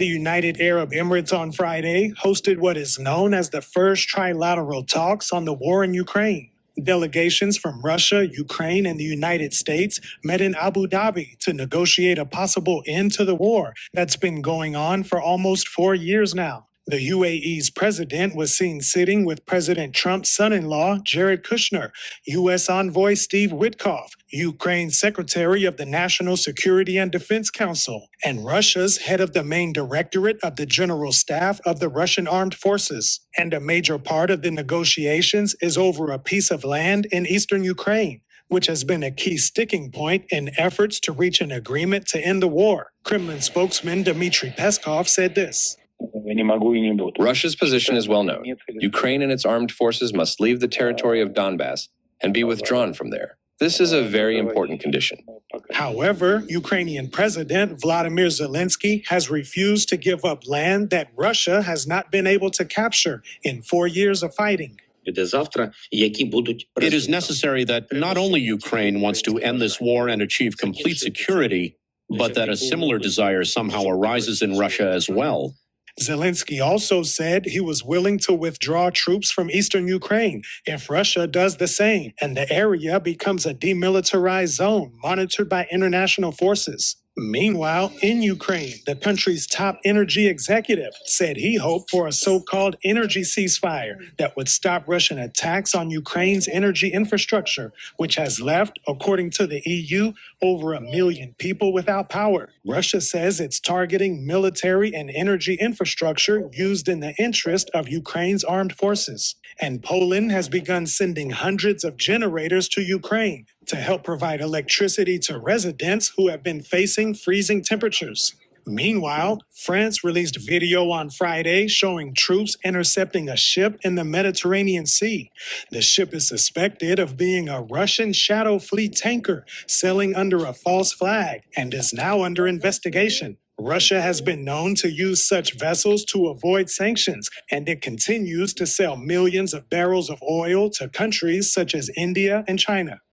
The United Arab Emirates on Friday hosted what is known as the first trilateral talks on the war in Ukraine. Delegations from Russia, Ukraine, and the United States met in Abu Dhabi to negotiate a possible end to the war that's been going on for almost 4 years now. The UAE's president was seen sitting with President Trump's son-in-law, Jared Kushner, U.S. envoy Steve Witkoff, Ukraine's Secretary of the National Security and Defense Council, and Russia's head of the main directorate of the General Staff of the Russian Armed Forces. And a major part of the negotiations is over a piece of land in eastern Ukraine, which has been a key sticking point in efforts to reach an agreement to end the war. Kremlin spokesman Dmitry Peskov said this. Russia's position is well known. Ukraine and its armed forces must leave the territory of Donbass and be withdrawn from there. This is a very important condition. However, Ukrainian President Vladimir Zelensky has refused to give up land that Russia has not been able to capture in 4 years of fighting. It is necessary that not only Ukraine wants to end this war and achieve complete security, but that a similar desire somehow arises in Russia as well. Zelensky also said he was willing to withdraw troops from eastern Ukraine if Russia does the same and the area becomes a demilitarized zone monitored by international forces. Meanwhile, in Ukraine, the country's top energy executive said he hoped for a so-called energy ceasefire that would stop Russian attacks on Ukraine's energy infrastructure, which has left, according to the EU, over 1 million people without power. Russia says it's targeting military and energy infrastructure used in the interest of Ukraine's armed forces. And Poland has begun sending hundreds of generators to Ukraine to help provide electricity to residents who have been facing freezing temperatures. Meanwhile, France released video on Friday showing troops intercepting a ship in the Mediterranean Sea. The ship is suspected of being a Russian Shadow Fleet tanker sailing under a false flag and is now under investigation. Russia has been known to use such vessels to avoid sanctions, and it continues to sell millions of barrels of oil to countries such as India and China.